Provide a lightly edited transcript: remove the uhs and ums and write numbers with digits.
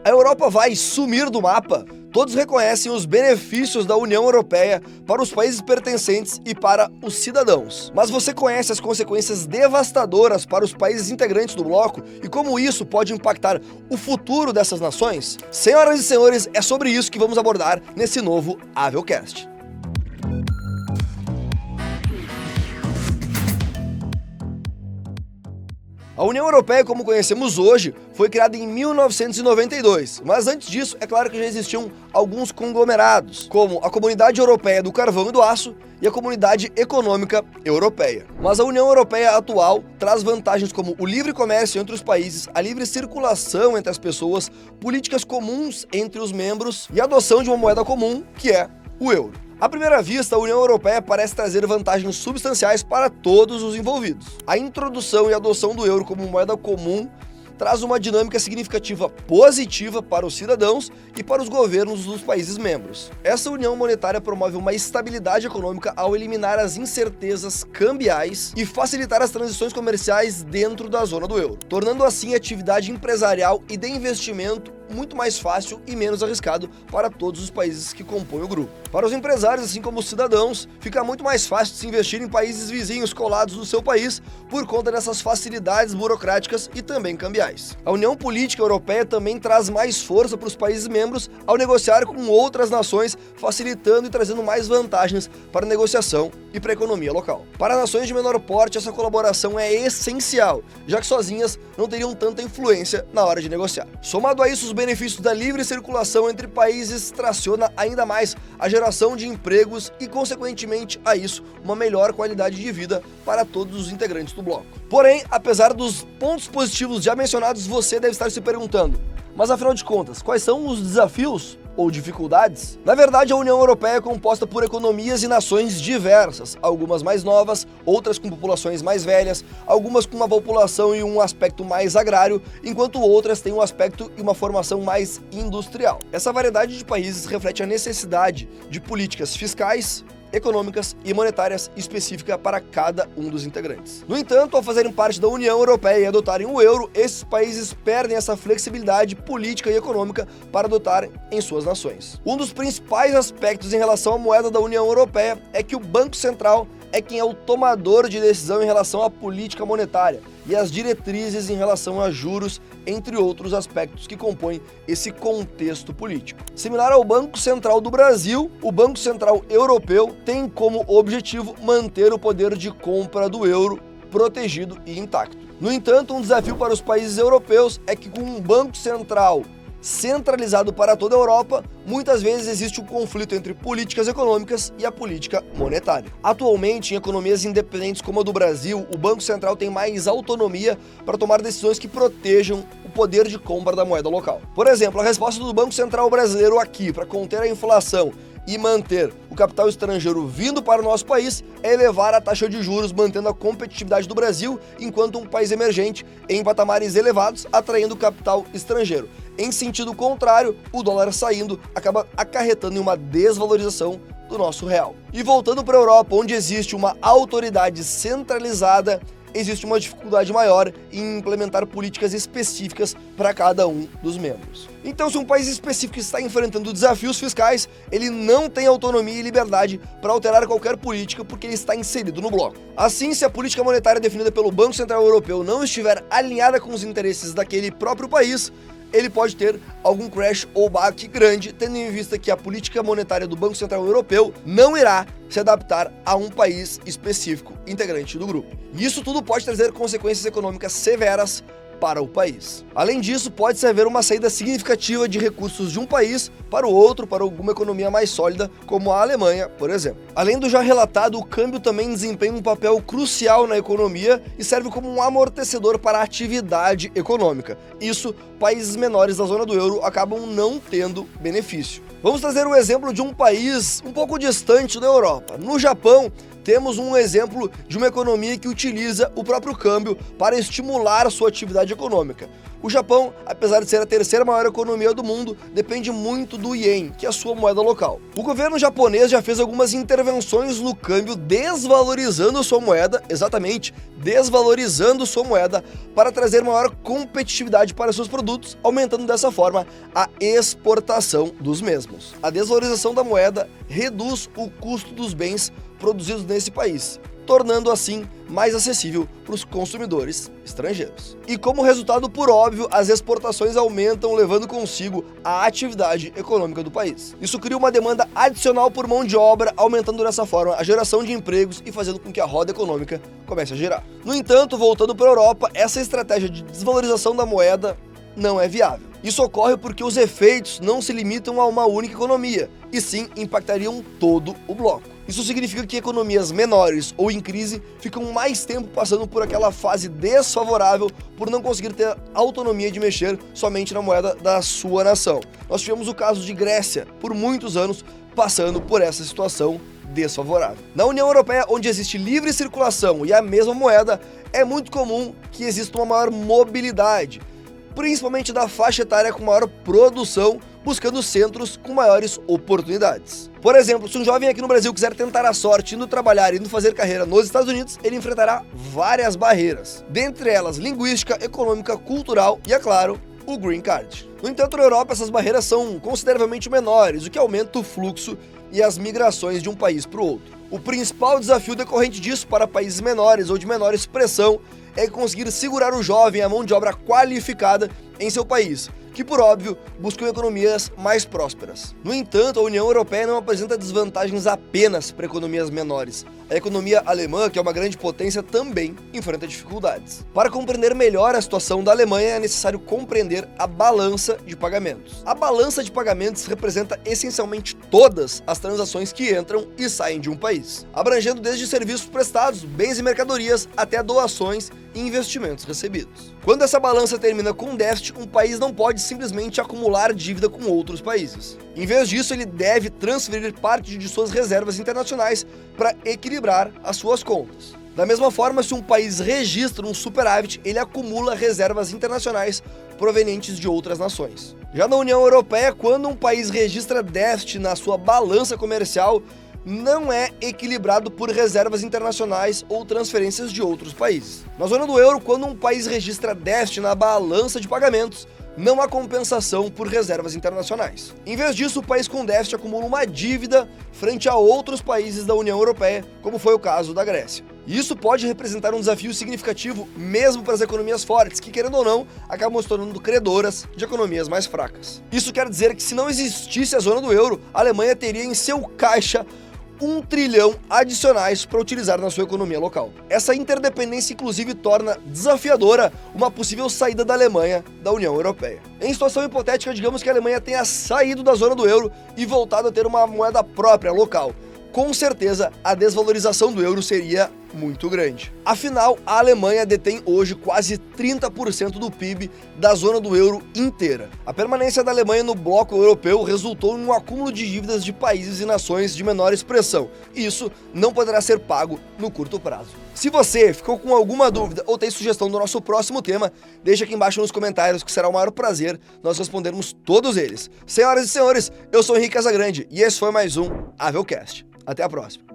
A Europa vai sumir do mapa? Todos reconhecem os benefícios da União Europeia para os países pertencentes e para os cidadãos. Mas você conhece as consequências devastadoras para os países integrantes do bloco e como isso pode impactar o futuro dessas nações? Senhoras e senhores, é sobre isso que vamos abordar nesse novo Avelcast. A União Europeia, como conhecemos hoje, foi criada em 1992, mas antes disso, é claro que já existiam alguns conglomerados, como a Comunidade Europeia do Carvão e do Aço e a Comunidade Econômica Europeia. Mas a União Europeia atual traz vantagens como o livre comércio entre os países, a livre circulação entre as pessoas, políticas comuns entre os membros e a adoção de uma moeda comum, que é o euro. À primeira vista, a União Europeia parece trazer vantagens substanciais para todos os envolvidos. A introdução e adoção do euro como moeda comum traz uma dinâmica significativa positiva para os cidadãos e para os governos dos países membros. Essa união monetária promove uma estabilidade econômica ao eliminar as incertezas cambiais e facilitar as transições comerciais dentro da zona do euro, tornando assim a atividade empresarial e de investimento muito mais fácil e menos arriscado para todos os países que compõem o grupo. Para os empresários, assim como os cidadãos, fica muito mais fácil de se investir em países vizinhos colados do seu país por conta dessas facilidades burocráticas e também cambiais. A União Política Europeia também traz mais força para os países membros ao negociar com outras nações, facilitando e trazendo mais vantagens para a negociação e para a economia local. Para nações de menor porte, essa colaboração é essencial, já que sozinhas não teriam tanta influência na hora de negociar. Somado a isso, os benefícios da livre circulação entre países traciona ainda mais a geração de empregos e, consequentemente a isso, uma melhor qualidade de vida para todos os integrantes do bloco. Porém, apesar dos pontos positivos já mencionados, você deve estar se perguntando, mas afinal de contas, quais são os desafios ou dificuldades? Na verdade, a União Europeia é composta por economias e nações diversas, algumas mais novas, outras com populações mais velhas, algumas com uma população e um aspecto mais agrário, enquanto outras têm um aspecto e uma formação mais industrial. Essa variedade de países reflete a necessidade de políticas fiscais, econômicas e monetárias específicas para cada um dos integrantes. No entanto, ao fazerem parte da União Europeia e adotarem o euro, esses países perdem essa flexibilidade política e econômica para adotarem em suas nações. Um dos principais aspectos em relação à moeda da União Europeia é que o Banco Central é quem é o tomador de decisão em relação à política monetária e as diretrizes em relação a juros, entre outros aspectos que compõem esse contexto político. Similar ao Banco Central do Brasil, o Banco Central Europeu tem como objetivo manter o poder de compra do euro protegido e intacto. No entanto, um desafio para os países europeus é que com um Banco Central centralizado para toda a Europa, muitas vezes existe um conflito entre políticas econômicas e a política monetária. Atualmente, em economias independentes como a do Brasil, o Banco Central tem mais autonomia para tomar decisões que protejam o poder de compra da moeda local. Por exemplo, a resposta do Banco Central brasileiro aqui para conter a inflação e manter o capital estrangeiro vindo para o nosso país é elevar a taxa de juros, mantendo a competitividade do Brasil enquanto um país emergente em patamares elevados, atraindo capital estrangeiro. Em sentido contrário, o dólar saindo acaba acarretando em uma desvalorização do nosso real. E voltando para a Europa, onde existe uma autoridade centralizada, existe uma dificuldade maior em implementar políticas específicas para cada um dos membros. Então, se um país específico está enfrentando desafios fiscais, ele não tem autonomia e liberdade para alterar qualquer política porque ele está inserido no bloco. Assim, se a política monetária definida pelo Banco Central Europeu não estiver alinhada com os interesses daquele próprio país, ele pode ter algum crash ou baque grande, tendo em vista que a política monetária do Banco Central Europeu não irá se adaptar a um país específico integrante do grupo. E isso tudo pode trazer consequências econômicas severas para o país. Além disso, pode-se haver uma saída significativa de recursos de um país para o outro, para alguma economia mais sólida, como a Alemanha, por exemplo. Além do já relatado, o câmbio também desempenha um papel crucial na economia e serve como um amortecedor para a atividade econômica. Isso, países menores da zona do euro acabam não tendo benefício. Vamos trazer um exemplo de um país um pouco distante da Europa. No Japão, temos um exemplo de uma economia que utiliza o próprio câmbio para estimular a sua atividade atividade econômica. O Japão, apesar de ser a terceira maior economia do mundo, depende muito do ien, que é a sua moeda local. O governo japonês já fez algumas intervenções no câmbio, desvalorizando sua moeda, exatamente, desvalorizando sua moeda, para trazer maior competitividade para seus produtos, aumentando dessa forma a exportação dos mesmos. A desvalorização da moeda reduz o custo dos bens produzidos nesse país, tornando assim mais acessível para os consumidores estrangeiros. E como resultado, por óbvio, as exportações aumentam, levando consigo a atividade econômica do país. Isso cria uma demanda adicional por mão de obra, aumentando dessa forma a geração de empregos e fazendo com que a roda econômica comece a girar. No entanto, voltando para a Europa, essa estratégia de desvalorização da moeda não é viável. Isso ocorre porque os efeitos não se limitam a uma única economia, e sim impactariam todo o bloco. Isso significa que economias menores ou em crise ficam mais tempo passando por aquela fase desfavorável por não conseguir ter autonomia de mexer somente na moeda da sua nação. Nós tivemos o caso de Grécia, por muitos anos, passando por essa situação desfavorável. Na União Europeia, onde existe livre circulação e a mesma moeda, é muito comum que exista uma maior mobilidade, principalmente da faixa etária com maior produção, buscando centros com maiores oportunidades. Por exemplo, se um jovem aqui no Brasil quiser tentar a sorte indo trabalhar e indo fazer carreira nos Estados Unidos, ele enfrentará várias barreiras, dentre elas linguística, econômica, cultural e, é claro, o Green Card. No entanto, na Europa essas barreiras são consideravelmente menores, o que aumenta o fluxo e as migrações de um país para o outro. O principal desafio decorrente disso para países menores ou de menor expressão é conseguir segurar o jovem, a mão de obra qualificada em seu país, que, por óbvio, buscam economias mais prósperas. No entanto, a União Europeia não apresenta desvantagens apenas para economias menores. A economia alemã, que é uma grande potência, também enfrenta dificuldades. Para compreender melhor a situação da Alemanha, é necessário compreender a balança de pagamentos. A balança de pagamentos representa essencialmente todas as transações que entram e saem de um país, abrangendo desde serviços prestados, bens e mercadorias, até doações e investimentos recebidos. Quando essa balança termina com déficit, um país não pode simplesmente acumular dívida com outros países. Em vez disso, ele deve transferir parte de suas reservas internacionais para equilibrar as suas contas. Da mesma forma, se um país registra um superávit, ele acumula reservas internacionais provenientes de outras nações. Já na União Europeia, quando um país registra déficit na sua balança comercial, não é equilibrado por reservas internacionais ou transferências de outros países. Na zona do euro, quando um país registra déficit na balança de pagamentos, não há compensação por reservas internacionais. Em vez disso, o país com déficit acumula uma dívida frente a outros países da União Europeia, como foi o caso da Grécia. E isso pode representar um desafio significativo mesmo para as economias fortes, que, querendo ou não, acabam se tornando credoras de economias mais fracas. Isso quer dizer que, se não existisse a zona do euro, a Alemanha teria em seu caixa 1 trilhão adicionais para utilizar na sua economia local. Essa interdependência, inclusive, torna desafiadora uma possível saída da Alemanha da União Europeia. Em situação hipotética, digamos que a Alemanha tenha saído da zona do euro e voltado a ter uma moeda própria, local. Com certeza, a desvalorização do euro seria muito grande. Afinal, a Alemanha detém hoje quase 30% do PIB da zona do euro inteira. A permanência da Alemanha no bloco europeu resultou em um acúmulo de dívidas de países e nações de menor expressão, e isso não poderá ser pago no curto prazo. Se você ficou com alguma dúvida ou tem sugestão do nosso próximo tema, deixa aqui embaixo nos comentários, que será o maior prazer nós respondermos todos eles. Senhoras e senhores, eu sou Henrique Casagrande e esse foi mais um Avelcast. Até a próxima.